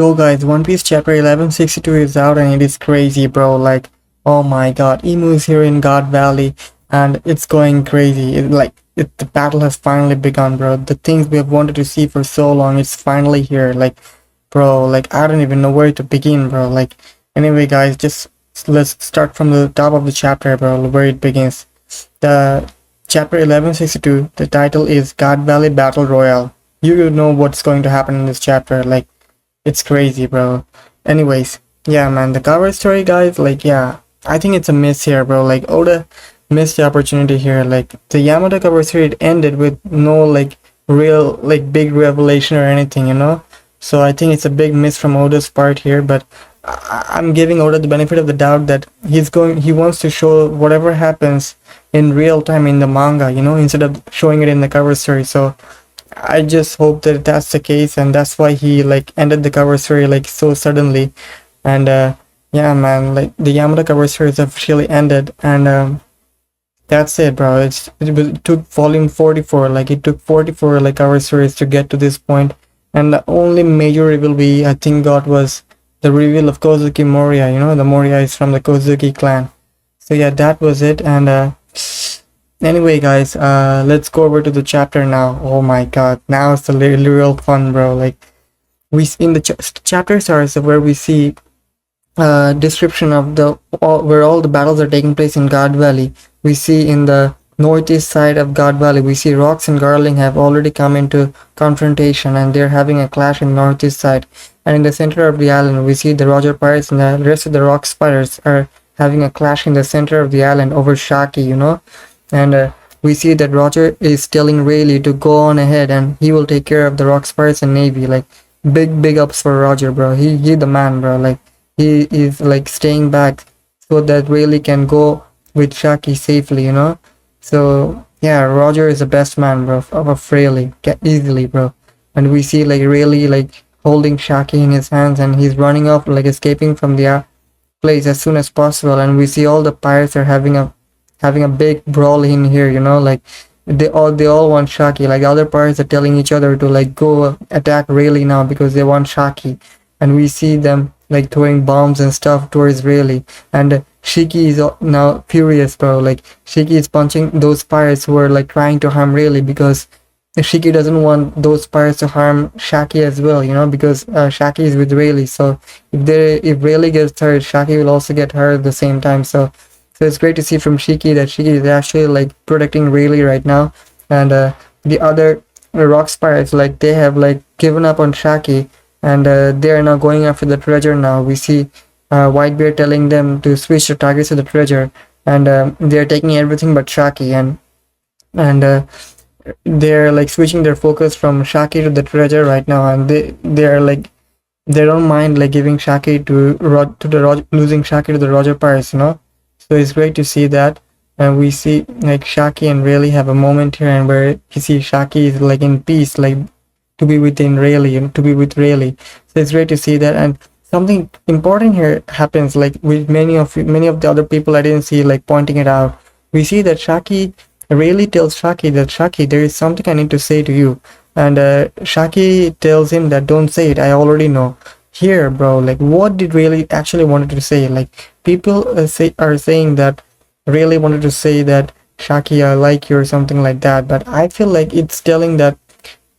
Yo guys, One Piece chapter 1162 is out and it is crazy, bro. Like, oh my god, Emu is here in God Valley and it's going crazy. The battle has finally begun, bro. The things we have wanted to see for so long, it's finally here. Like, bro, like I don't even know where to begin, bro. Like, anyway, guys, just let's start from the top of the chapter, bro, where it begins. The chapter 1162, the title is God Valley Battle Royale. You know what's going to happen in this chapter, like. It's crazy, bro. Anyways, yeah, man, the cover story, guys, like, yeah, I think it's a miss here, bro. Like, Oda missed the opportunity here. Like, the Yamato cover story, it ended with no, like, real, like, big revelation or anything, you know? So I think it's a big miss from Oda's part here, but I'm giving Oda the benefit of the doubt that he wants to show whatever happens in real time in the manga, you know, instead of showing it in the cover story. So I just hope that that's the case, and that's why he like ended the cover story like so suddenly. And yeah, man, like the Yamato cover story is officially ended, and that's it, bro. It took volume 44, like it took 44 like cover stories to get to this point, and the only major reveal we I think got was the reveal of Kozuki Moria. You know, the Moria is from the Kozuki clan. So yeah, that was it, and anyway, guys, let's go over to the chapter now. Oh my god, now it's the real fun, bro. Like, we in the chapter starts where we see description of where all the battles are taking place in God Valley. We see in the northeast side of God Valley, we see Rocks and Garling have already come into confrontation, and they're having a clash in the northeast side. And in the center of the island, we see the Roger Pirates and the rest of the Rock Spiders are having a clash in the center of the island over Shaki, you know. And we see that Roger is telling Rayleigh to go on ahead and he will take care of the Rock Spiders and Navy. Like, big ups for Roger, bro. He the man, bro. Like, he is like staying back so that Rayleigh can go with Shaki safely, you know. So yeah, Roger is the best man, bro, of Rayleigh, easily, bro. And we see like Rayleigh like holding Shaki in his hands, and he's running off, like escaping from the place as soon as possible. And we see all the pirates are having a big brawl in here, you know, like they all want Shaki. Like, other pirates are telling each other to like go attack Rayleigh now because they want Shaki, and we see them like throwing bombs and stuff towards Rayleigh. And Shiki is now furious, bro. Like, Shiki is punching those pirates who are like trying to harm Rayleigh, because Shiki doesn't want those pirates to harm Shaki as well, you know, because Shaki is with Rayleigh. So if Rayleigh gets hurt, Shaki will also get hurt at the same time. So it's great to see from Shiki that Shiki is actually like protecting Rayleigh right now. And the other Rock Pirates, like, they have like given up on Shaki, and they are now going after the treasure now. We see Whitebeard telling them to switch the targets to the treasure, and they are taking everything but Shaki, and they're like switching their focus from Shaki to the treasure right now, and they're like, they don't mind like giving Shaki losing Shaki to the Roger Pirates, you know. So it's great to see that. And we see like Shaki and Rayleigh have a moment here, and where you see Shaki is like in peace, like to be within Rayleigh and to be with Rayleigh. So it's great to see that. And something important here happens, like with many of the other people I didn't see like pointing it out. We see that Rayleigh tells Shaki that, Shaki, there is something I need to say to you. And Shaki tells him that, don't say it, I already know. Here, bro, like, what did Rayleigh actually wanted to say? Like, people are saying that Rayleigh wanted to say that, Shaki, I like you, or something like that. But I feel like it's telling that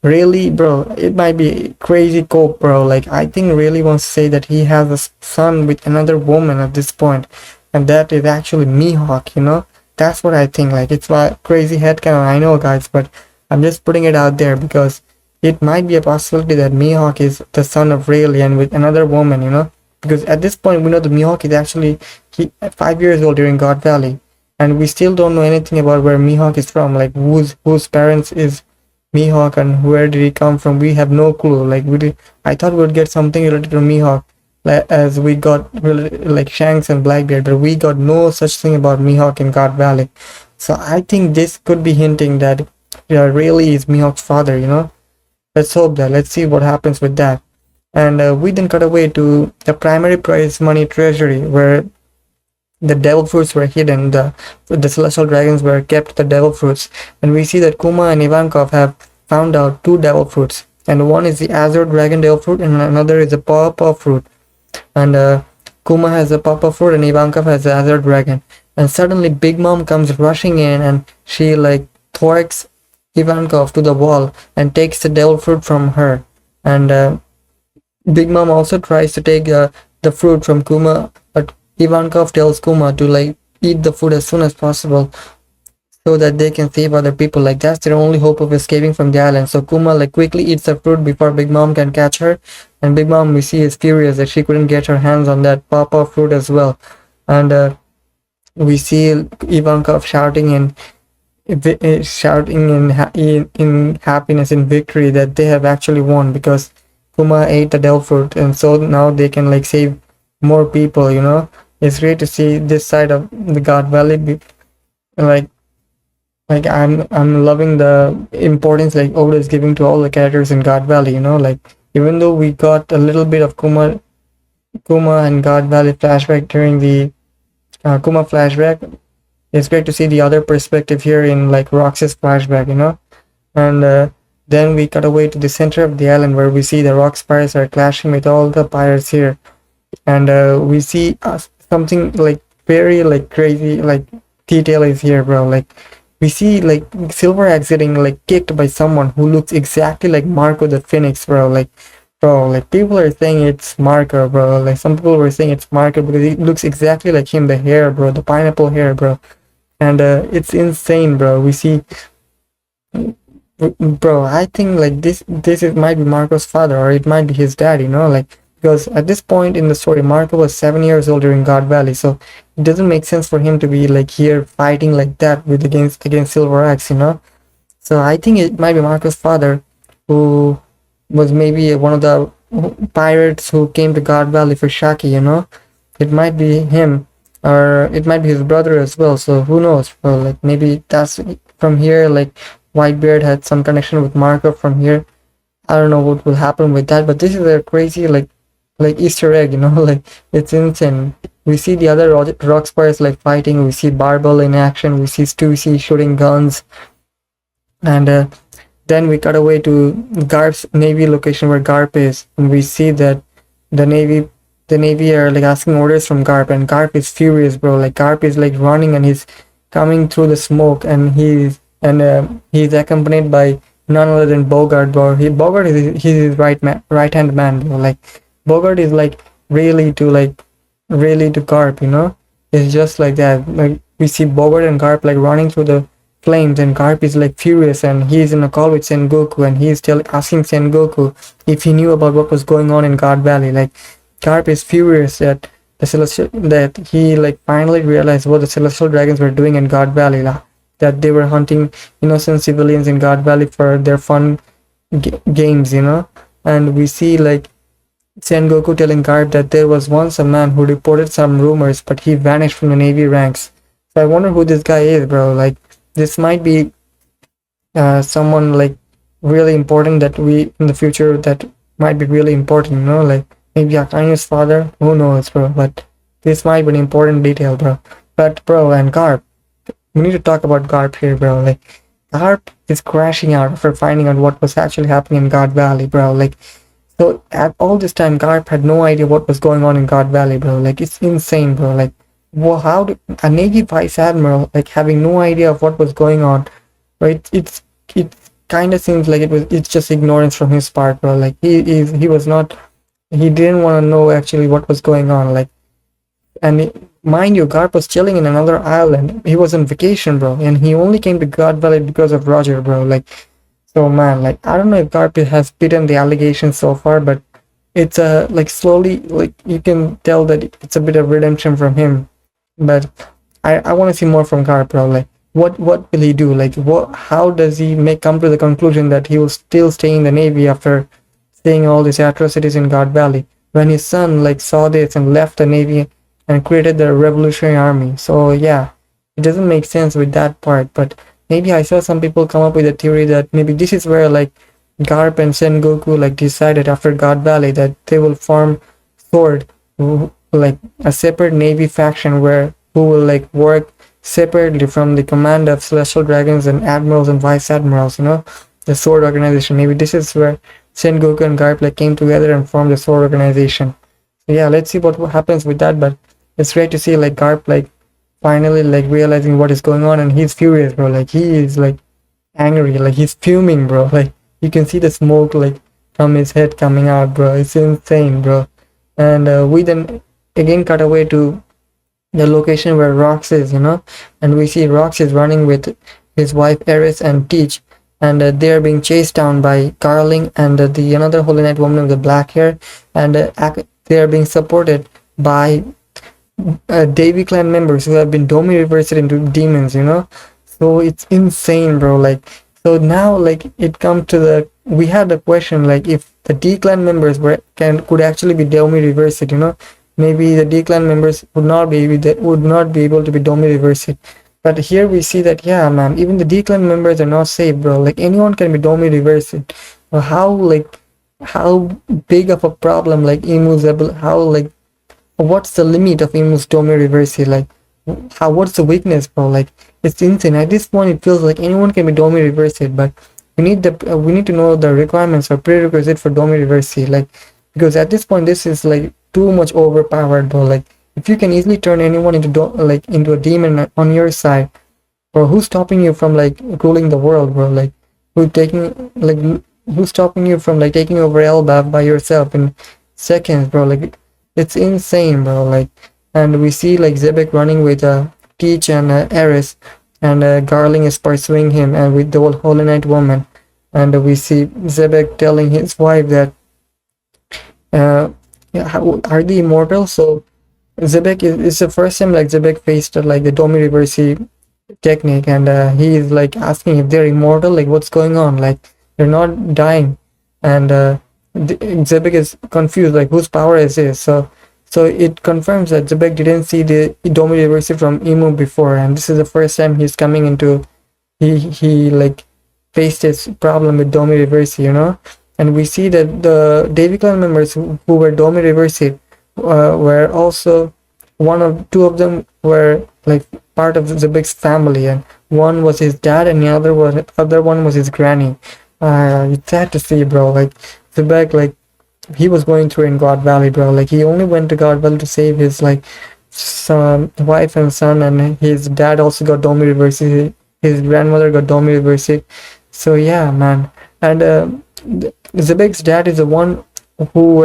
Rayleigh, bro, it might be crazy cope, bro. Like, I think Rayleigh wants to say that he has a son with another woman at this point, and that is actually Mihawk, you know. That's what I think. Like, it's my crazy headcanon, I know, guys, but I'm just putting it out there because it might be a possibility that Mihawk is the son of Rayleigh and with another woman, you know. Because at this point, we know the Mihawk is actually 5 years old during God Valley, and we still don't know anything about where Mihawk is from. Like, whose parents is Mihawk and where did he come from? We have no clue. Like, I thought we would get something related to Mihawk, as we got like Shanks and Blackbeard, but we got no such thing about Mihawk in God Valley. So I think this could be hinting that Rayleigh is Mihawk's father, you know. Let's hope that. Let's see what happens with that. And we then cut away to the primary prize money treasury, where the devil fruits were hidden. The celestial dragons were kept the devil fruits, and we see that Kuma and Ivankov have found out 2 devil fruits. and one is the Azure Dragon Tail fruit, and another is the Pawpaw fruit. And Kuma has the Pawpaw fruit, and Ivankov has the Azure Dragon. And suddenly, Big Mom comes rushing in, and she like thwarts Ivankov to the wall and takes the devil fruit from her. And Big Mom also tries to take the fruit from Kuma, but Ivankov tells Kuma to like eat the food as soon as possible so that they can save other people. Like that's their only hope of escaping from the island. So Kuma like quickly eats the fruit before Big Mom can catch her. And Big Mom, we see, is furious that she couldn't get her hands on that pawpaw fruit as well. And we see Ivankov shouting in happiness, in victory, that they have actually won because Kuma ate the devil fruit, and so now they can like save more people. It's great to see this side of the God Valley. Like I'm loving the importance like Oda is giving to all the characters in God Valley. Like even though we got a little bit of Kuma and God Valley flashback during the Kuma flashback, it's great to see the other perspective here in like Rox's flashback. And then we cut away to the center of the island where we see the rock spires are clashing with all the pirates here, and we see something like very like crazy like detail is here, bro. Like we see like Silver Axe getting like kicked by someone who looks exactly like Marco the Phoenix, bro. Like people are saying it's Marco, bro. Like some people were saying it's Marco because it looks exactly like him, the hair, bro, the pineapple hair, bro. And it's insane, bro. We see, bro, I think like this might be Marco's father, or it might be his dad, like because at this point in the story Marco was 7 years old during God Valley, so it doesn't make sense for him to be like here fighting like that with against Silver Axe. So I think it might be Marco's father, who was maybe one of the pirates who came to God Valley for Shaki. It might be him, or it might be his brother as well, so who knows, bro. Like maybe that's from here, like Whitebeard had some connection with Marco from here. I don't know what will happen with that, but this is a crazy like Easter egg, like it's insane. We see the other rock spires like fighting, we see Barbell in action, we see Stussy shooting guns, and then we cut away to Garp's Navy location where Garp is, and we see that the Navy are like asking orders from Garp, and Garp is furious, bro. Like Garp is like running and he's coming through the smoke, and he's accompanied by none other than Bogart, bro. Bogart is his right hand man, bro. Like Bogart is like really to Garp, It's just like that. Like we see Bogart and Garp like running through the flames, and Garp is like furious, and he's in a call with Sengoku, and he's still asking Sengoku if he knew about what was going on in God Valley. Like Garp is furious that he like finally realized what the Celestial Dragons were doing in God Valley, that they were hunting innocent civilians in God Valley for their fun games, And we see like Sengoku telling Garp that there was once a man who reported some rumors, but he vanished from the Navy ranks. So I wonder who this guy is, bro. Like this might be someone like really important that we in the future that might be really important, like maybe Akanu's father, who knows, bro. But this might be an important detail, bro. But bro, and Garp, we need to talk about Garp here, bro. Like Garp is crashing out after finding out what was actually happening in God Valley, bro. Like so at all this time Garp had no idea what was going on in God Valley, bro. Like it's insane, bro. Like how did a Navy Vice Admiral like having no idea of what was going on, right? It kind of seems like it's just ignorance from his part, bro. Like he didn't want to know actually what was going on. Like, and mind you, Garp was chilling in another island. He was on vacation, bro, and he only came to God Valley because of Roger, bro. Like, so man, like I don't know if Garp has beaten the allegations so far, but it's like slowly, like you can tell that it's a bit of redemption from him. But I want to see more from Garp, bro. Like what will he do? Like how does he come to the conclusion that he will still stay in the Navy after seeing all these atrocities in God Valley, when his son like saw this and left the Navy and created the Revolutionary Army? So yeah, it doesn't make sense with that part. But maybe I saw some people come up with a theory that maybe this is where like Garp and Sengoku like decided after God Valley that they will form Sword, like a separate Navy faction who will like work separately from the command of Celestial Dragons and Admirals and Vice Admirals, the Sword organization. Maybe this is where Sengoku and Garp like came together and formed the Sword Organization. So yeah, let's see what happens with that. But it's great to see like Garp like finally like realizing what is going on, and he's furious, bro. Like he is like angry, like he's fuming, bro. Like you can see the smoke like from his head coming out, bro. It's insane, bro. And we then again cut away to the location where Rox is, and we see Rox is running with his wife Eris and Teach, and they are being chased down by Carling and the another Holy Knight woman with the black hair, and they are being supported by Davy clan members who have been Domi reversed into demons, so it's insane, bro. Like, so now like it come to the, we had the question like if the D clan members could actually be Domi reversed, maybe the D clan members would not be able to be Domi reversed. But here we see that, yeah, man, even the D clan members are not safe, bro. Like anyone can be Domi reversed. How big of a problem like Emu's able, how like what's the limit of Emu's Domi reversal? Like, what's the weakness, bro? Like, it's insane. At this point, it feels like anyone can be Domi reversal, but we need to know the requirements or prerequisite for Domi reversal. Like, because at this point, this is like too much overpowered, bro. Like, if you can easily turn anyone into a demon on your side, bro, who's stopping you from like ruling the world, bro? Like, who's stopping you from like taking over Elbaf by yourself in seconds, bro? Like, it's insane, bro. Like, and we see like Zebek running with Teach and Eris, and Garling is pursuing him, and with the old Holy Knight woman, and we see Zebek telling his wife that are they immortal? So Zebek is the first time like Zebek faced like the Domi Reversi technique, and he is like asking if they're immortal, like what's going on, like they're not dying, and Zebek is confused, like whose power is this? So it confirms that Zebek didn't see the Domi Reversi from Emu before, and this is the first time he's coming into he like faced his problem with Domi Reversi, and we see that the Davy clan members who were Domi Reversi were also two of them were like part of Zebek's family, and one was his dad and the other one was his granny. It's sad to see, bro. Like Zebek, like he was going through in God Valley, bro. Like he only went to God Valley to save his like wife and son, and his dad also got Domi Reversi. His grandmother got Domi Reversi. So yeah, man. And Zebek's dad is the one who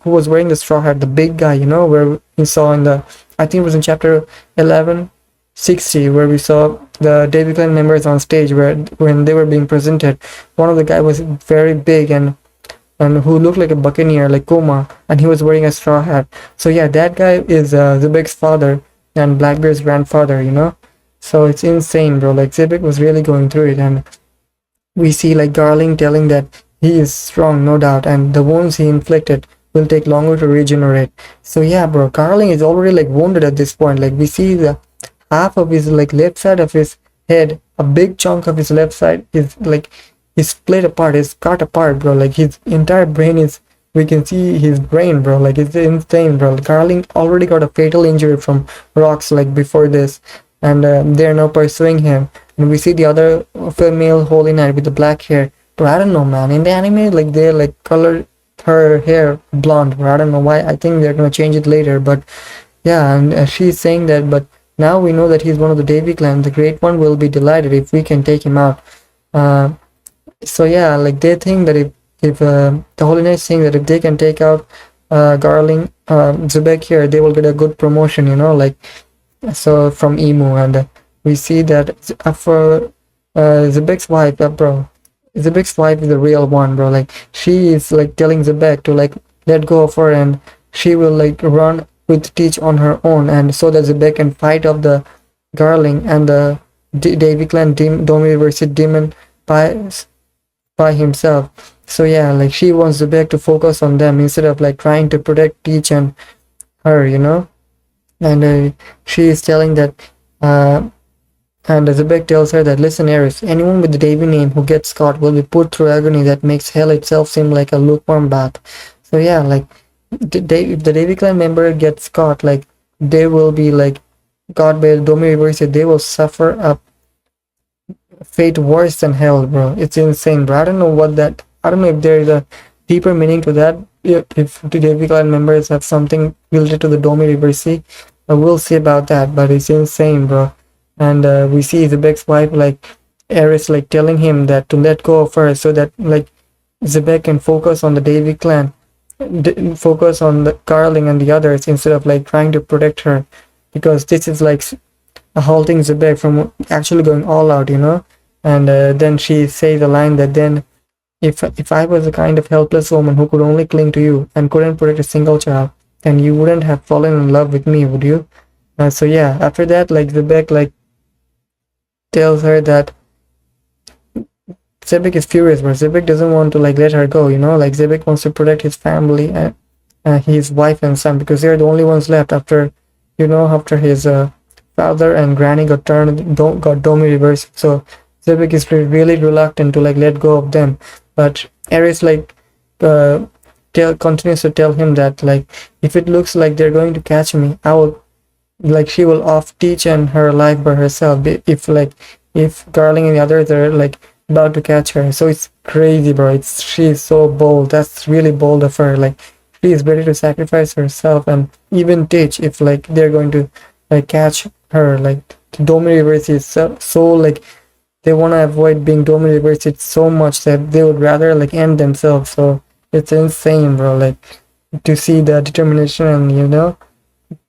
was wearing the straw hat, the big guy, where we saw in the, I think it was in chapter 1160, where we saw the Davy clan members on stage when they were being presented. One of the guy was very big and who looked like a buccaneer, like Kuma, and he was wearing a straw hat. So yeah, that guy is Zebek's father and Blackbeard's grandfather, So it's insane, bro. Like Zebek was really going through it, and we see like Garling telling that he is strong, no doubt, and the wounds he inflicted will take longer to regenerate. So yeah, bro, Garling is already like wounded at this point. Like we see the half of his like left side of his head, a big chunk of his left side is like is split apart, is cut apart, bro. Like his entire brain is, we can see his brain, bro. Like it's insane, bro. Garling already got a fatal injury from rocks like before this, and they're now pursuing him. And we see the other female Holy Knight with the black hair. Bro, I don't know, man. In the anime, like they like colored her hair blonde, bro. I don't know why. I think they're gonna change it later, but yeah. And she's saying that, but now we know that he's one of the Davy clan. The Great One will be delighted if we can take him out. So yeah, like they think that if the Holy Knight saying that if they can take out Garling, Zebek here, they will get a good promotion, like so from Emu. And we see that for Zebek's wife, bro, Zebek's wife is the real one, bro. Like she is like telling Zebek to like let go of her, and she will like run with Teach on her own, and so that Zebek can fight off the Garling and the Davy clan Domi versus demon by himself. So yeah, like she wants Zebek to focus on them instead of like trying to protect Teach and her, and she is telling that and Zebek tells her that, listen, Eris, anyone with the Davy name who gets caught will be put through agony that makes hell itself seem like a lukewarm bath. So yeah, like if the Davy clan member gets caught, like they will be like caught by the Domi Reversi, they will suffer a fate worse than hell, bro. It's insane, bro. I don't know if there is a deeper meaning to that. If the Davy Clan members have something related to the Domi River Sea, we'll see about that. But it's insane, bro. And we see Zebek's wife, like Eris, like telling him that to let go of her so that like Zebek can focus on the Davy Clan, focus on the Carling and the others instead of like trying to protect her, because this is like halting Zebek from actually going all out, you know. And then she says the line that then if I was a kind of helpless woman who could only cling to you and couldn't protect a single child, then you wouldn't have fallen in love with me, would you? So yeah, after that, like Zebek like tells her that Zebek is furious, but Zebek doesn't want to like let her go, you know. Like Zebek wants to protect his family and his wife and son, because they're the only ones left after, you know, after his father and granny got Domi reversed. So Zebek is really reluctant to like let go of them. But Ares like continues to tell him that like if it looks like they're going to catch me, I will like she will off teach and her life by herself if Garling and the others are like about to catch her. So it's crazy, bro. She's so bold. That's really bold of her. Like she is ready to sacrifice herself and even teach if like they're going to like catch her. Like the Domi Reverse is so like they want to avoid being Domi Reverse so much that they would rather like end themselves. So it's insane, bro. Like to see the determination and you know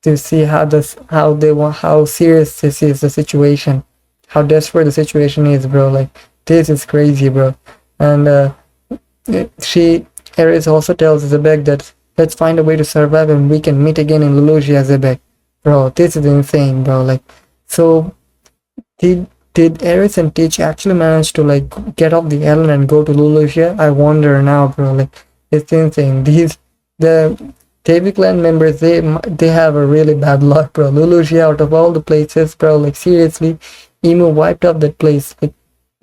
to see how serious this is, the situation, how desperate the situation is, bro. Like this is crazy, bro. And Ares also tells Zebek that let's find a way to survive and we can meet again in Lulusia, Zebek. Bro, this is insane, bro. Like so did Ares and Teach actually manage to like get off the island and go to Lulusia? I wonder now, bro. Like it's insane. The Davy Clan members, they have a really bad luck, bro. Lulusia, out of all the places, bro, like seriously, Emu wiped up that place. Like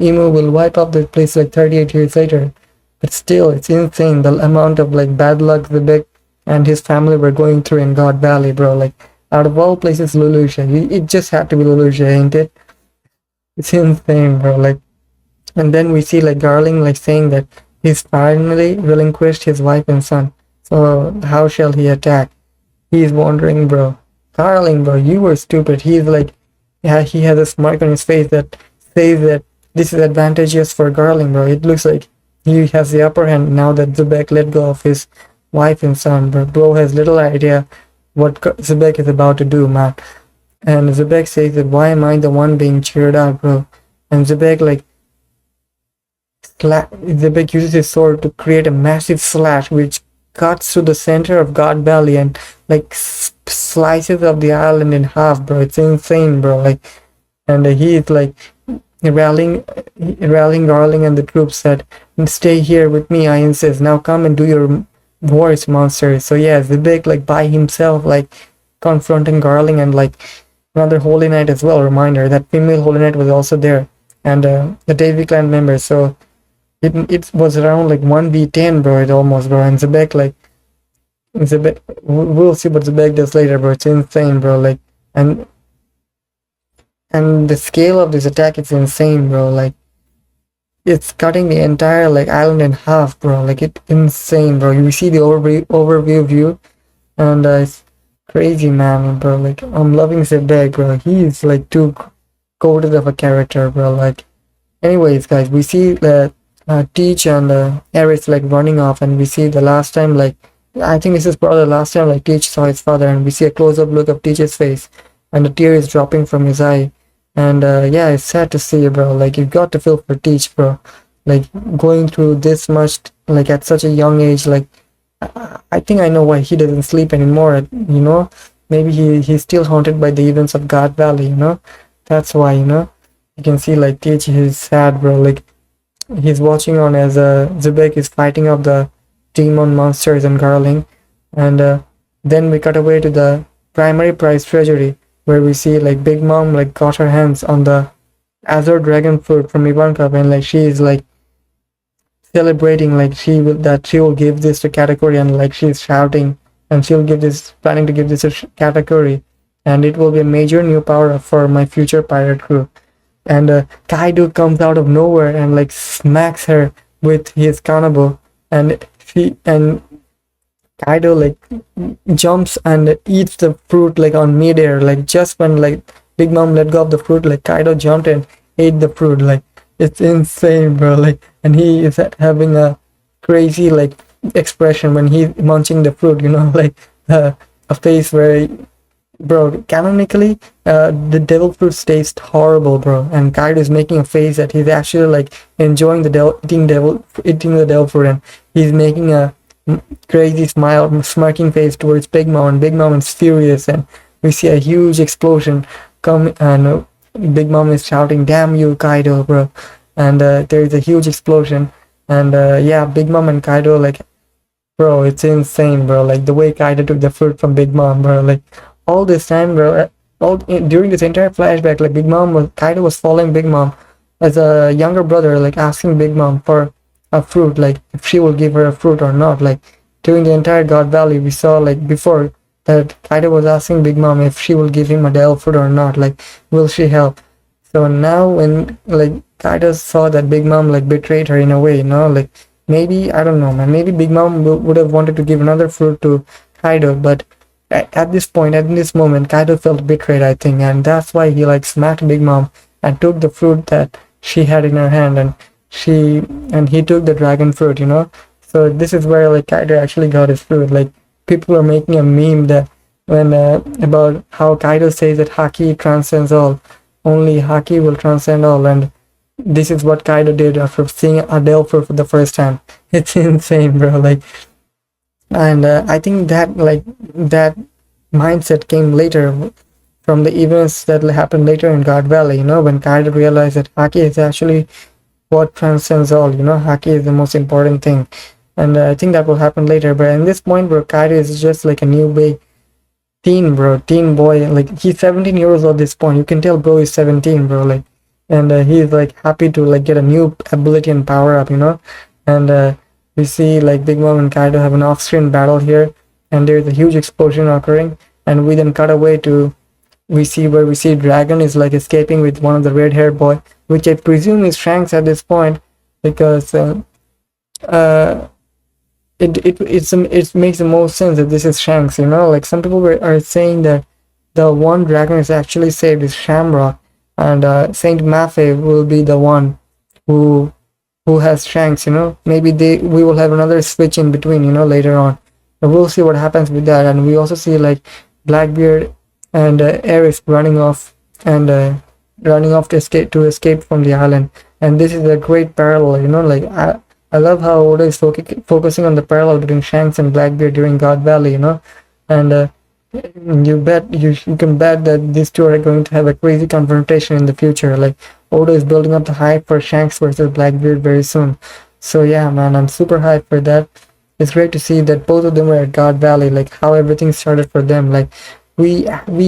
Emu will wipe up that place like 38 years later. But still, it's insane the amount of like bad luck Zebek and his family were going through in God Valley, bro. Like out of all places, Lulusia. It just had to be Lulusia, ain't it? It's insane, bro. Like, and then we see like Garling like saying that he's finally relinquished his wife and son. So how shall he attack? He's wondering, bro. Garling, bro, you were stupid. He's like, yeah, he has a smirk on his face that says that this is advantageous for Garling, bro. It looks like he has the upper hand now that Zebek let go of his wife and son, bro. Bro has little idea what Zebek is about to do, man. And Zebek says that why am I the one being cheered up, bro? And Zebek like Zebek uses his sword to create a massive slash which cuts through the center of God Valley and like slices up the island in half, bro. It's insane, bro. Like, and he is like rallying Garling and the troops said, "Stay here with me, I insist. Now come and do your wars, monsters." So yeah, Zebek like by himself, like confronting Garling and like another Holy Knight as well. Reminder that female Holy Knight was also there, and the Davy Clan members. So it was around like 1v10, bro. It almost, bro. And Zebek like we'll see what Zebek does later, bro. It's insane, bro. Like and the scale of this attack is insane, bro. Like it's cutting the entire like island in half, bro. Like it's insane, bro. You see the overview view, and it's crazy, man, bro. Like I'm loving Zebek, bro. He's like too coded of a character, bro. Like anyways, guys, we see that Teach and Ares like running off, and we see the last time like I think this is probably the last time like Teach saw his father, and we see a close-up look of Teach's face and a tear is dropping from his eye. And yeah, it's sad to see, bro. Like you've got to feel for Teach, bro. Like going through this much like at such a young age. Like I think I know why he doesn't sleep anymore, you know. Maybe he's still haunted by the events of God Valley, you know. That's why, you know. You can see like Teach is sad, bro. Like he's watching on as Zebek is fighting off the demon monsters and Garling. And then we cut away to the primary prize treasury, where we see like Big Mom like got her hands on the Azure Dragon fruit from Ivankov, and like she is like celebrating like she will give this to Katakuri, and like she's shouting and planning to give this to Katakuri, and it will be a major new power for my future pirate crew. And Kaido comes out of nowhere and like smacks her with his kanabo, and and Kaido like jumps and eats the fruit like on midair. Like just when like Big Mom let go of the fruit, like Kaido jumped and ate the fruit. Like it's insane, bro. Like, and he is having a crazy like expression when he's munching the fruit. You know, like a face where, bro, canonically, the devil fruit tastes horrible, bro. And Kaido is making a face that he's actually like enjoying the eating the devil fruit, and he's making a crazy smile, smirking face towards Big Mom, and Big Mom is furious, and we see a huge explosion come, and Big Mom is shouting, "Damn you, Kaido, bro!" And there is a huge explosion, and yeah, Big Mom and Kaido like, bro, it's insane, bro. Like the way Kaido took the fruit from Big Mom, bro. Like all this time, bro, during this entire flashback, like Kaido was following Big Mom as a younger brother, like asking Big Mom for a fruit, like if she will give her a fruit or not. Like during the entire God Valley, we saw like before that Kaido was asking Big Mom if she will give him a devil fruit or not. Like, will she help? So now when like Kaido saw that Big Mom like betrayed her in a way, you know, like maybe, I don't know, man, maybe Big Mom would have wanted to give another fruit to Kaido, but at this point, at this moment, Kaido felt betrayed, I think, and that's why he like smacked Big Mom and took the fruit that she had in her hand, and he took the dragon fruit, you know. So this is where like Kaido actually got his fruit. Like people are making a meme that when about how Kaido says that haki transcends all, only haki will transcend all, and this is what Kaido did after seeing a devil fruit for the first time. It's insane, bro. Like, and I think that like that mindset came later from the events that happened later in God Valley, you know, when Kaido realized that haki is actually what transcends all, you know. Haki is the most important thing, and I think that will happen later. But in this point, bro, Kaido is just like a newbie teen, bro, teen boy. Like he's 17 years old at this point. You can tell bro is 17, bro. Like, and he's like happy to like get a new ability and power up, you know. And we see like Big Mom and Kaido have an off-screen battle here, and there's a huge explosion occurring, and we then cut away to we see Dragon is like escaping with one of the red-haired boy, which I presume is Shanks at this point, because it makes the most sense that this is Shanks, you know. Like some people are saying that the one dragon is actually saved is Shamrock, and Saint Mafe will be the one who has Shanks, you know. Maybe we will have another switch in between, you know, later on. But we'll see what happens with that. And we also see like Blackbeard and Aerith running off to escape from the island. And this is a great parallel, you know. Like I love how Oda is focusing on the parallel between Shanks and Blackbeard during God Valley, you know. And you can bet that these two are going to have a crazy confrontation in the future. Like Oda is building up the hype for Shanks versus Blackbeard very soon. So yeah, man, I'm super hyped for that. It's great to see that both of them were at God Valley, like how everything started for them. Like we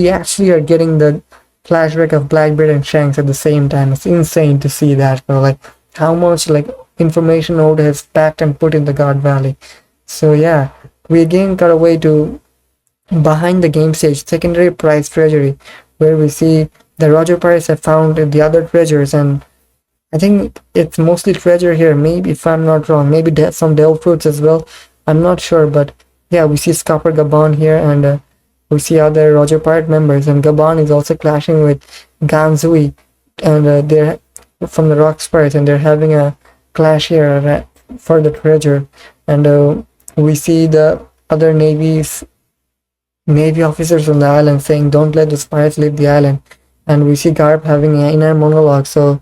actually are getting the flashback of Blackbeard and Shanks at the same time. It's insane to see that, bro. Like how much like information Oda has packed and put in the God Valley. So yeah, we again got away to behind the game stage, secondary prize treasury, where we see the Roger pirates have found the other treasures, and I think it's mostly treasure here, maybe, if I'm not wrong, maybe some devil fruits as well, I'm not sure. But yeah, we see Scupper Gabon here, and we see other Roger pirate members, and Gabon is also clashing with Ganzui, and they're from the Rock Spirits, and they're having a clash here for the treasure. And we see the other Navy officers on the island saying, "Don't let the pirates leave the island." And we see Garp having an inner monologue, so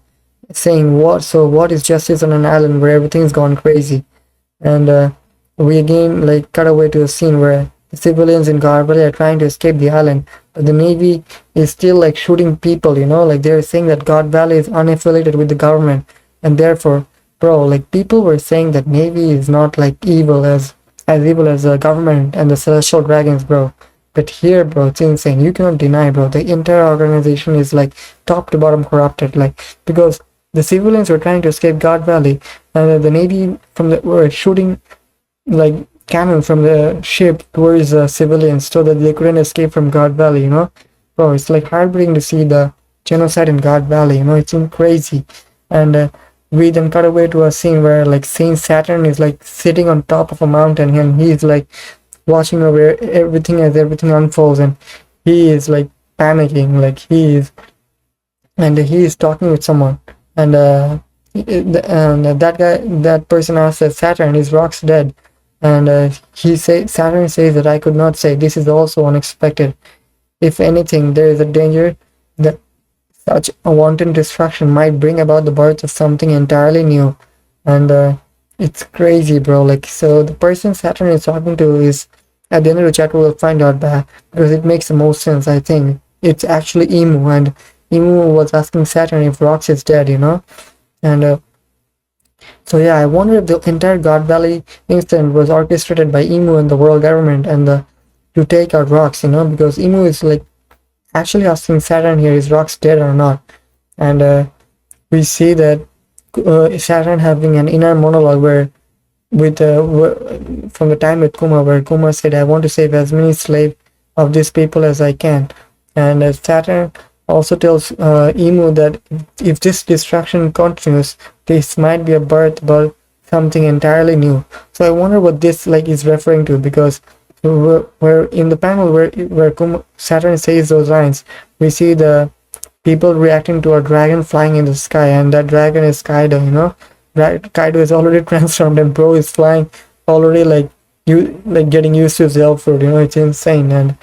saying, what is justice on an island where everything's gone crazy? And we again like cut away to a scene where the civilians in Garp are trying to escape the island, but the Navy is still like shooting people, you know. Like they're saying that God Valley is unaffiliated with the government, and therefore, bro, like people were saying that Navy is not like evil as evil as the government and the Celestial Dragons, bro. But here, bro, it's insane. You cannot deny, bro. The entire organization is like top to bottom corrupted. Like because the civilians were trying to escape God Valley, and the Navy were shooting like cannon from the ship towards the civilians so that they couldn't escape from God Valley. You know, bro, it's like heartbreaking to see the genocide in God Valley. You know, it's crazy. And we then cut away to a scene where like Saint Saturn is like sitting on top of a mountain, and he's like watching over everything as everything unfolds, and he is like panicking, like he is talking with someone, and that guy, that person asks that Saturn, is Rock's dead? And Saturn says that I could not say. This is also unexpected. If anything, there is a danger that such a wanton destruction might bring about the birth of something entirely new. And it's crazy, bro. Like, so the person Saturn is talking to is, at the end of the chapter we'll find out that, because it makes the most sense. I think it's actually Emu, and Emu was asking Saturn if Rox is dead, and so yeah, I wonder if the entire God Valley incident was orchestrated by Emu and the world government, and to take out Rox, because Emu is like actually asking Saturn here, is Rox dead or not? And we see that Saturn having an inner monologue where from the time with Kuma, where Kuma said, I want to save as many slaves of these people as I can. And Saturn also tells Emu that if this destruction continues, this might be a birth about something entirely new. So I wonder what this like is referring to, because where in the panel where Saturn says those lines, we see the people reacting to a dragon flying in the sky, and that dragon is Kaido. Kaido is already transformed, and bro is flying already, like getting used to his outfit. It's insane. And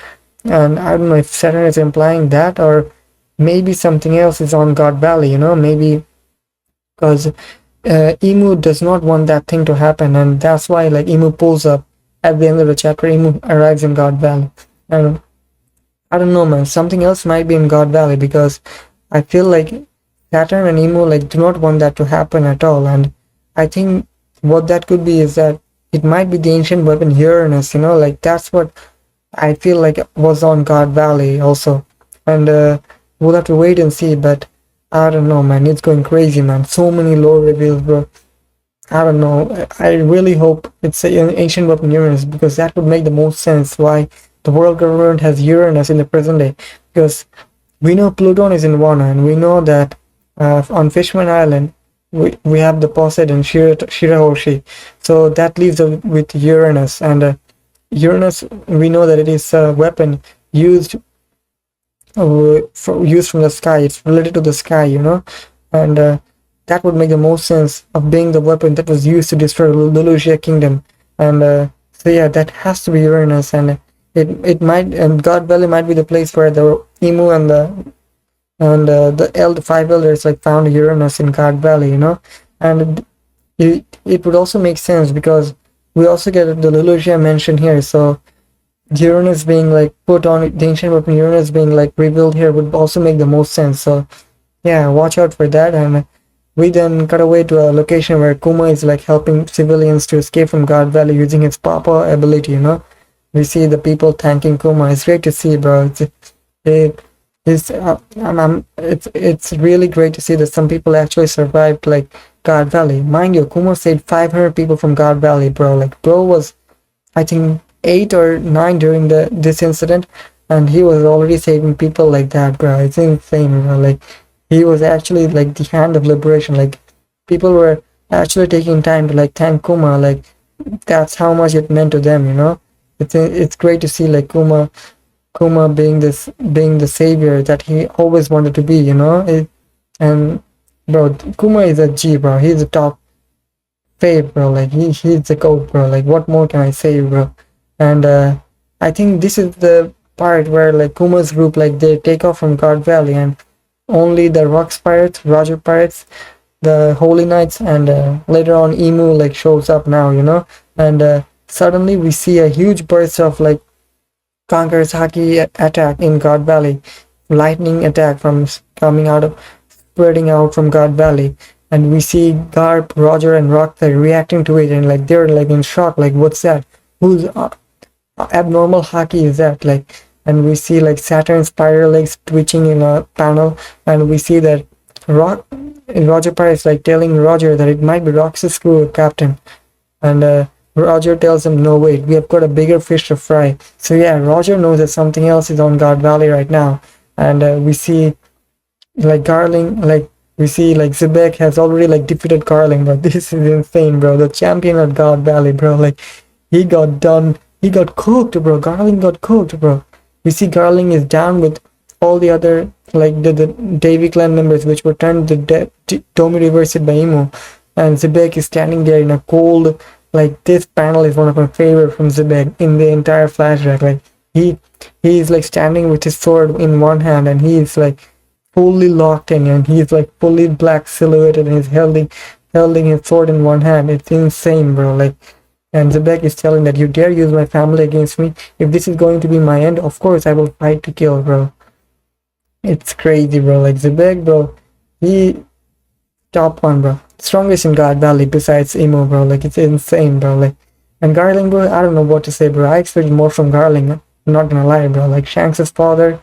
I don't know if Saturn is implying that, or maybe something else is on God Valley, maybe because Emu does not want that thing to happen, and that's why like Emu pulls up at the end of the chapter. Emu arrives in God Valley, and I don't know, man, something else might be in God Valley, because I feel like Saturn and Emu like do not want that to happen at all. And I think what that could be is that it might be the ancient weapon Uranus, like that's what I feel like was on God Valley also. And we'll have to wait and see, but I don't know, man, it's going crazy, man. So many lore reveals, bro. I don't know. I really hope it's an ancient weapon Uranus, because that would make the most sense why the world government has Uranus in the present day. Because we know Pluton is in Wano, and we know that on Fishman Island we have the Poseidon Shirahoshi. So that leaves us with Uranus, and Uranus, we know that it is a weapon used from the sky. It's related to the sky, and that would make the most sense of being the weapon that was used to destroy the Lucia kingdom. And so yeah, that has to be Uranus, and it might, and God Valley might be the place where the Emu and the five elders like found Uranus in God Valley, and it would also make sense because we also get the Lucia mentioned here. So Uranus being like put on, the ancient weapon Uranus being like revealed here would also make the most sense. So yeah, watch out for that. And we then cut away to a location where Kuma is like helping civilians to escape from God Valley using his Papa ability. We see the people thanking Kuma. It's great to see, bro. It's really great to see that some people actually survived like God Valley. Mind you, Kuma saved 500 people from God Valley, bro. Like, bro was, I think, 8 or 9 during this incident, and he was already saving people like that, bro. It's insane, bro. Like, he was actually like the hand of liberation. Like, people were actually taking time to like thank Kuma. Like, that's how much it meant to them. It's great to see like Kuma being the savior that he always wanted to be. And bro, Kuma is a G, bro. He's a top fave, bro. Like he's the GOAT, bro. Like, what more can I say, bro? And I think this is the part where like Kuma's group, like, they take off from God Valley, and only the Rocks Pirates, Roger Pirates, the Holy Knights, and later on Emu like shows up now, and suddenly we see a huge burst of like Conqueror's haki attack in God Valley, lightning attack spreading out from God Valley, and we see Garp, Roger, and Rock like reacting to it, and like they're like in shock, like, what's that? Whose abnormal haki is that? Like, and we see like Saturn's spiral legs twitching in a panel, and we see that Roger Price like telling Roger that it might be Rox's crew captain, and Roger tells him, no, wait, we have got a bigger fish to fry. So yeah, Roger knows that something else is on God Valley right now, and we see like We see like Zebek has already like defeated Garling, bro. This is insane, bro. The champion of God Valley, bro. Like he got done. He got cooked, bro. Garling got cooked, bro. We see Garling is down with all the other like the Davy clan members, which were turned to Domi reversed by Emu, and Zebek is standing there in a cold. Like this panel is one of my favorite from Zebek in the entire flashback. Like he is like standing with his sword in one hand, and he is like fully locked in, and he's like fully black silhouetted, and he's holding his sword in one hand. It's insane, bro. Like, and Zebek is telling that you dare use my family against me. If this is going to be my end, of course I will fight to kill, bro. It's crazy, bro. Like Zebek, bro, he top one, bro. Strongest in God Valley besides Emo, bro. Like it's insane, bro. Like, and Garling, bro, I don't know what to say, bro. I expected more from Garling. I'm not gonna lie, bro. Like Shanks' father,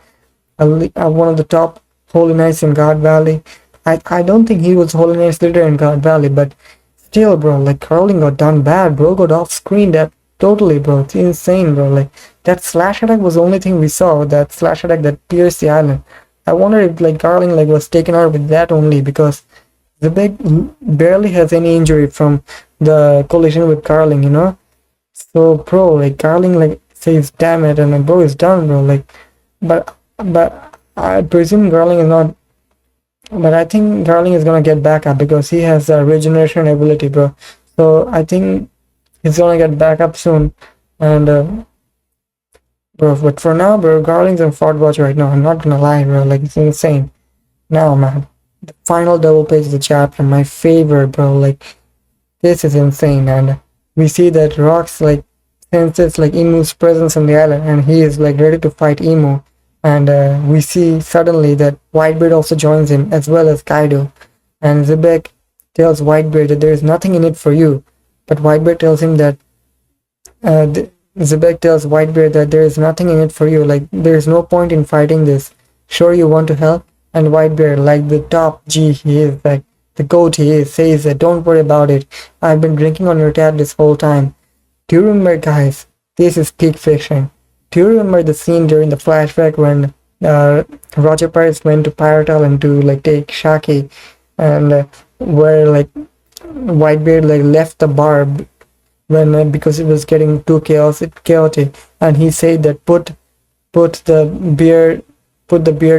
one of the top Holy Knights in God Valley. I don't think he was Holy Knights leader in God Valley, but still, bro, like Garling got done bad, bro. Got off screen that totally, bro. It's insane, bro. Like that slash attack was the only thing we saw. That slash attack that pierced the island. I wonder if like Garling like was taken out with that only, because Zebek barely has any injury from the collision with Garling, you know. So, bro, like Garling like says, "Damn it," and bro is done, bro. Like, but I presume Garling is not. But I think Garling is gonna get back up because he has a regeneration ability, bro. So I think he's gonna get back up soon, and bro. But for now, bro, Garling's on Fort Watch right now. I'm not gonna lie, bro. Like it's insane. Now, man, the final double page of the chapter, my favorite, bro. Like this is insane, and we see that Rox like senses like Emu's presence on the island, and he is like ready to fight Emu. And we see suddenly that Whitebeard also joins him, as well as Kaido. And Zebek tells Whitebeard that there is nothing in it for you, but Whitebeard tells him that Zebek tells Whitebeard that there is nothing in it for you. Like there is no point in fighting this. Sure, you want to help? And Whitebeard, like the top G he is, like the goat he is, says that don't worry about it. I've been drinking on your tab this whole time. Do you remember, guys? This is peak fiction. Do you remember the scene during the flashback when Roger Pirates went to Pirate Island to like take Shaki, and where like Whitebeard like left the bar when because it was getting too chaotic, and he said that put the beer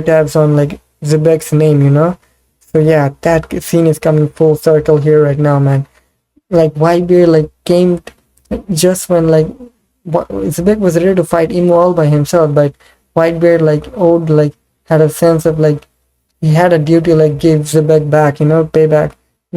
tabs on like Zebek's name, you know. So yeah, that scene is coming full circle here right now, man. Like Whitebeard like came just when like Zebek was ready to fight Emu all by himself, but Whitebeard had a sense of like he had a duty like give Zebek back, you know, payback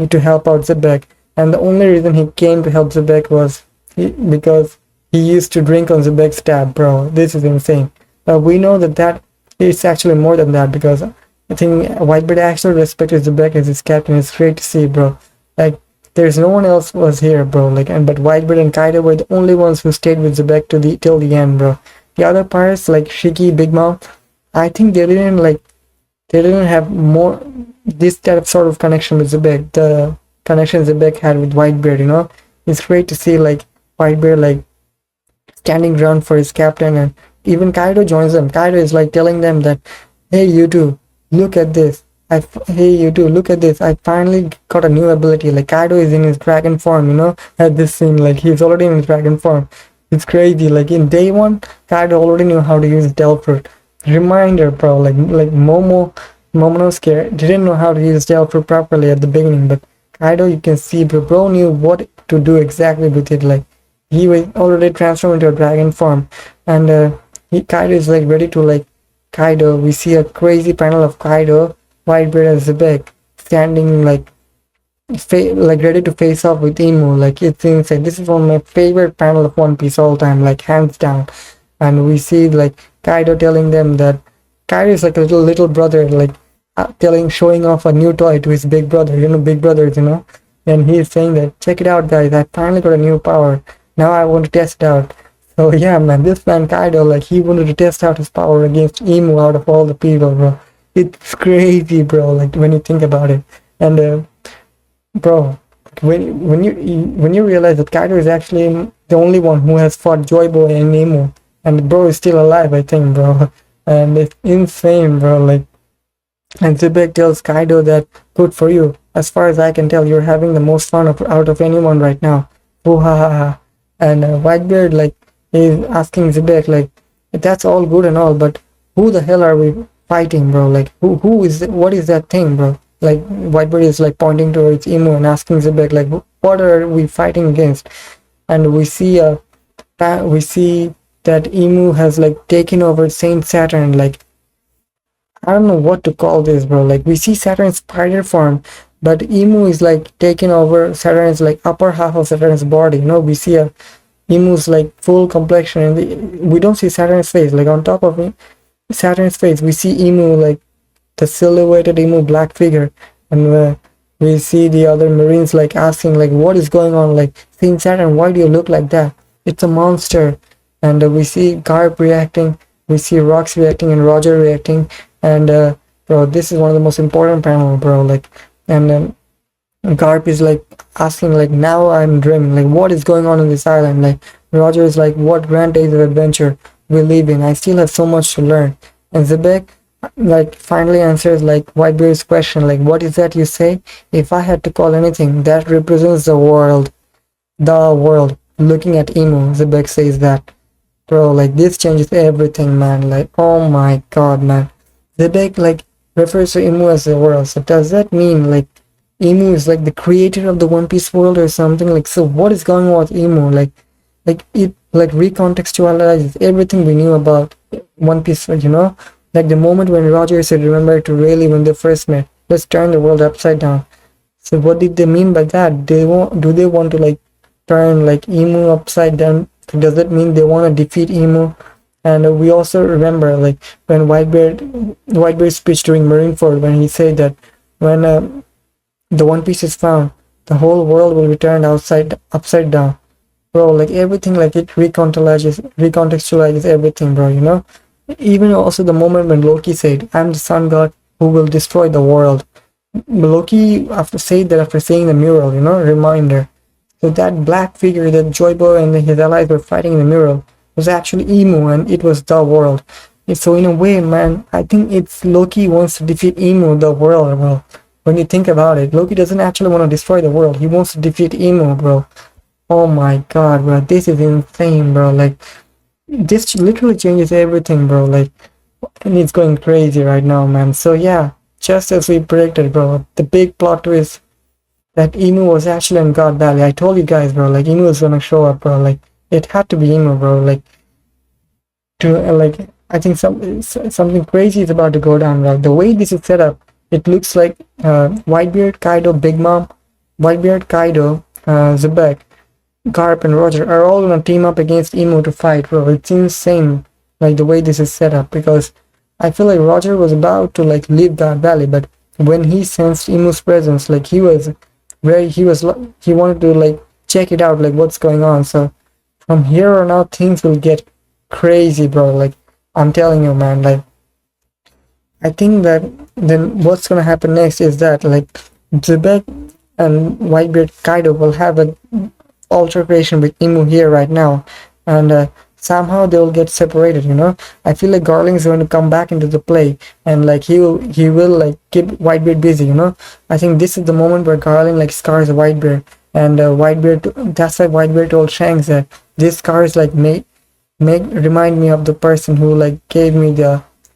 to help out Zebek. And the only reason he came to help Zebek was because he used to drink on Zebek's tab, bro. This is insane. But we know that it's actually more than that, because I think Whitebeard actually respected Zebek as his captain. It's great to see, bro. Like there's no one else was here, bro. Like but Whitebeard and Kaido were the only ones who stayed with Zebek till the end, bro. The other pirates like Shiki, Big Mouth, I think they didn't have more this type of sort of connection with Zebek. The connection Zebek had with Whitebeard, you know. It's great to see like Whitebeard like standing ground for his captain, and even Kaido joins them. Kaido is like telling them that, hey, you two, look at this. Hey, you two, look at this. I finally got a new ability. Like Kaido is in his dragon form, you know, at this scene. Like he's already in his dragon form. It's crazy. Like in day one, Kaido already knew how to use Delphoid. Reminder, bro. Like Momonosuke didn't know how to use Delphoid properly at the beginning, but Kaido, you can see, bro knew what to do exactly with it. Like he was already transformed into a dragon form, and Kaido is like ready to like Kaido. We see a crazy panel of Kaido, Whitebeard, and Zebek standing like ready to face off with Emu. Like it's insane. This is one of my favorite panel of One Piece all time, like hands down. And we see like Kaido telling them that Kaido is like a little brother, like showing off a new toy to his big brother, you know, big brothers, you know. And he's saying that, check it out, guys, I finally got a new power. Now I want to test it out. So yeah, man, this man Kaido, like he wanted to test out his power against Emu out of all the people, bro. It's crazy, bro. Like when you think about it, and bro, when you realize that Kaido is actually the only one who has fought Joy Boy and Emu, and bro is still alive, I think, bro. And it's insane, bro. Like And Zebek tells Kaido that, good for you. As far as I can tell, you're having the most fun out of anyone right now. Oh ha ha ha. And Whitebeard like is asking Zebek like, that's all good and all, but who the hell are we fighting, bro? Like who is what is that thing, bro? Like Whitebeard is like pointing towards Emu and asking Zebek like, what are we fighting against? And we see that Emu has like taken over Saint Saturn. Like I don't know what to call this, bro. Like we see Saturn's spider form, but Emu is like taking over Saturn's like upper half of Saturn's body. We see a Emu's like full complexion, and we don't see Saturn's face. Like on top of Saturn's face, we see Emu like the silhouetted Emu black figure, and we see the other Marines like asking like, what is going on? Like, Saint Saturn, why do you look like that? It's a monster. And we see Garp reacting, we see Rox reacting, and Roger reacting. And bro, this is one of the most important panel, bro. Like, and Garp is like asking like, now I'm dreaming. Like, what is going on this island? Like, Roger is like, what grand days of adventure we live in. I still have so much to learn. And Zebek like finally answers like Whitebeard's question, like, what is that you say? If I had to call anything that represents the world, looking at Emu, Zebek says that. Bro, like this changes everything, man. Like, oh my god, man. Zebek like refers to Emu as the world. So does that mean like Emu is like the creator of the One Piece world or something? Like, so what is going on with Emu? Like it like recontextualizes everything we knew about One Piece, Like the moment when Roger said, remember to really when they first met, let's turn the world upside down. So what did they mean by that? Do they want to like turn like Emu upside down? Does that mean they want to defeat Emu? And we also remember like when Whitebeard's speech during Marineford, when he said that when the One Piece is found, the whole world will be turned upside down. Bro, like everything, like it recontextualizes everything, bro. Even also the moment when Loki said, I'm the sun god who will destroy the world. Loki after saying the mural, reminder. So that black figure that Joybo and his allies were fighting in the mural was actually Emu, and it was the world. So in a way, man, I think it's Loki wants to defeat Emu, the world, bro. When you think about it, Loki doesn't actually want to destroy the world. He wants to defeat Emu, bro. Oh my god, bro. This is insane, bro. Like, this literally changes everything, bro. Like, and it's going crazy right now, man. So yeah, just as we predicted, bro, the big plot twist that Emu was actually in God Valley. I told you guys, bro, like Emu was gonna show up, bro. Like, it had to be Emu, bro. Like, I think something crazy is about to go down, bro. The way this is set up, it looks like Whitebeard, Kaido, Big Mom, Whitebeard, Kaido, Zebek, Garp, and Roger are all gonna team up against Emu to fight, bro. It's insane, like the way this is set up, because I feel like Roger was about to like leave God Valley, but when he sensed Emu's presence, like he wanted to like check it out, like what's going on. So from here on out, things will get crazy, bro. Like I'm telling you, man. Like I think that then what's gonna happen next is that like Zebek and Whitebeard Kaido will have an altercation with Emu here right now, and somehow they will get separated. I feel like Garling is going to come back into the play, and like he will like keep Whitebeard busy. I think this is the moment where Garling like scars Whitebeard, and Whitebeard. That's why Whitebeard told Shanks that this scar is like remind me of the person who like gave me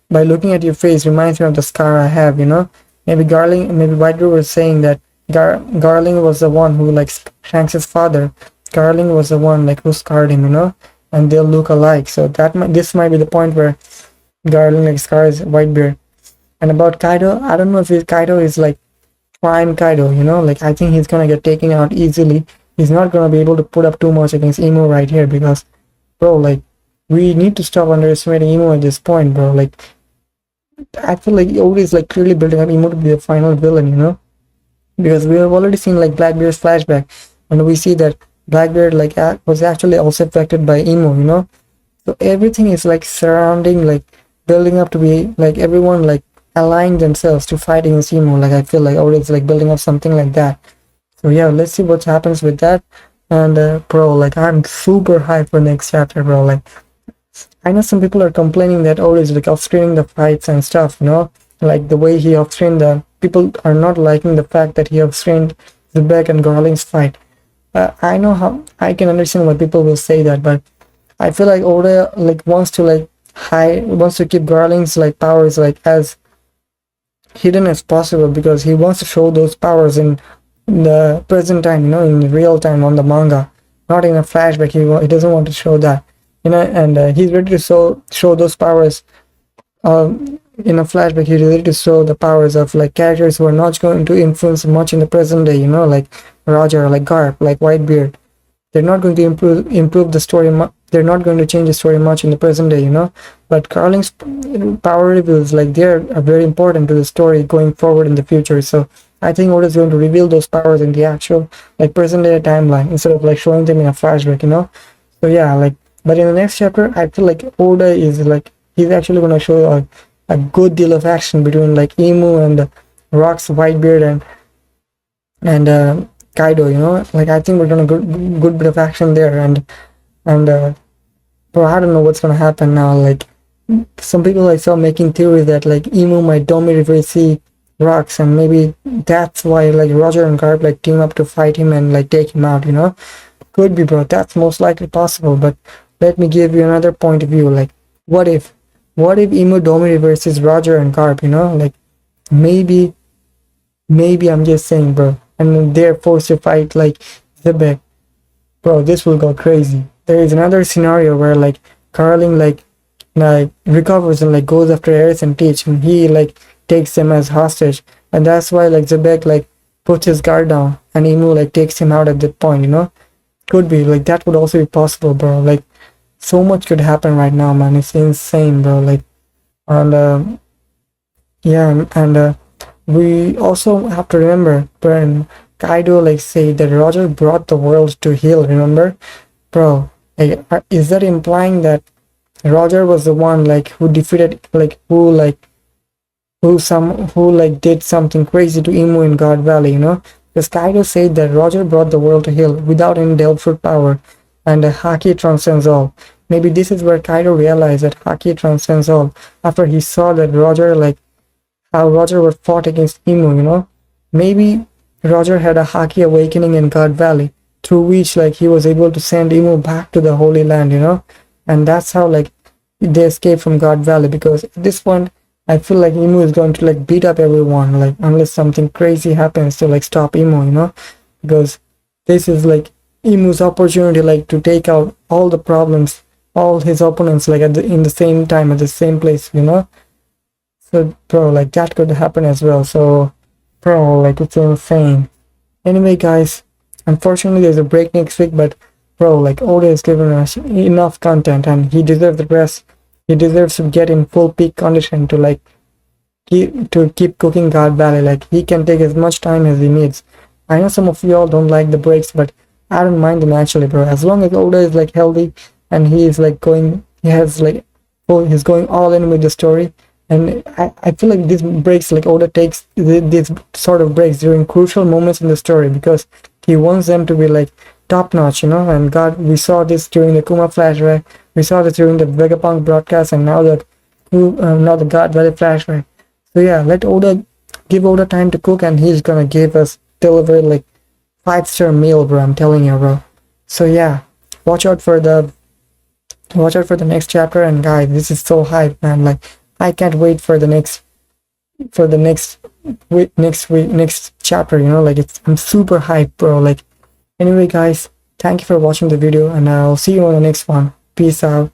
by looking at your face reminds me of the scar I have. Maybe Whitebeard was saying that Garling was the one who like Shanks' father. Garling was the one like who scarred him, and they'll look alike. So this might be the point where Garling like scars Whitebeard. And about Kaido, I don't know if Kaido is like prime Kaido, like I think he's gonna get taken out easily. He's not gonna be able to put up too much against Emu right here, because bro, like we need to stop underestimating Emu at this point, bro. Like I feel like Oda is like clearly building up Emu to be the final villain, because we have already seen like Blackbeard's flashback, and we see that Blackbeard like was actually also affected by Emu, so everything is like surrounding, like building up to be like everyone like aligning themselves to fight against Emu. Like I feel like it's like building up something like that. So yeah, let's see what happens with that. And bro, like I'm super hyped for next chapter, bro. Like I know some people are complaining that is like off-screening the fights and stuff, like the way he off-screened the people are not liking the fact that he off-screened Zebek and Garling's fight. I know how I can understand why people will say that, but I feel like Oda like wants to keep Garling's like powers like as hidden as possible, because he wants to show those powers in the present time, in real time on the manga, not in a flashback. He doesn't want to show that, and he's ready to show those powers in a flashback. He's ready to show the powers of like characters who are not going to influence much in the present day, like Roger, like Garp, like Whitebeard. They're not going to improve the story. They're not going to change the story much in the present day, But Carling's power reveals, like, they're very important to the story going forward in the future. So I think Oda is going to reveal those powers in the actual, like, present day timeline instead of like showing them in a flashback, So yeah, like, but in the next chapter, I feel like Oda is like he's actually going to show a good deal of action between like Imu and Rock's Whitebeard and Kaido, like I think we're gonna good bit of action there, and bro, I don't know what's gonna happen now. Like some people I saw making theory that like Imu might dominate Rocks, and maybe that's why like Roger and Garp like team up to fight him and like take him out, Could be, bro. That's most likely possible. But let me give you another point of view. Like, what if Imu dominated versus Roger and Garp? Like maybe I'm just saying, bro. And they're forced to fight like Zebek. Bro, this will go crazy. There is another scenario where like Carling like recovers and like goes after Eris and Teach, and he like takes them as hostage, and that's why like Zebek like puts his guard down and Imu like takes him out at that point. Could be like that would also be possible, bro. Like so much could happen right now, man. It's insane, bro. Like, and yeah, and we also have to remember when Kaido like say that Roger brought the world to heel, remember? Bro, like, is that implying that Roger was the one like who defeated like who did something crazy to Imu in God Valley, Because Kaido said that Roger brought the world to heel without any Delphoid power, and haki transcends all. Maybe this is where Kaido realized that haki transcends all after he saw that how Roger was fought against Imu, Maybe Roger had a haki awakening in God Valley, through which like he was able to send Imu back to the Holy Land, And that's how like they escaped from God Valley, because at this point I feel like Imu is going to like beat up everyone, like unless something crazy happens to like stop Imu, Because this is like Imu's opportunity like to take out all the problems, all his opponents like in the same time at the same place, So bro, like that could happen as well. So bro, like it's insane. Anyway guys, unfortunately there's a break next week, but bro, like Oda has given us enough content and he deserves the rest. He deserves to get in full peak condition to like keep cooking God Valley. Like he can take as much time as he needs. I know some of you all don't like the breaks, but I don't mind them actually, bro. As long as Oda is like healthy and he is like he's going all in with the story. And I feel like these breaks, like Oda takes these sort of breaks during crucial moments in the story because he wants them to be like top notch, And God, we saw this during the Kuma flashback, we saw this during the Vegapunk broadcast, and now the God Valley flashback. So yeah, give Oda time to cook, and he's gonna deliver like 5-star meal, bro. I'm telling you, bro. So yeah, watch out for the next chapter, and guys, this is so hype, man. Like I can't wait for the next chapter, like I'm super hyped, bro. Like anyway guys, thank you for watching the video, and I'll see you on the next one. Peace out.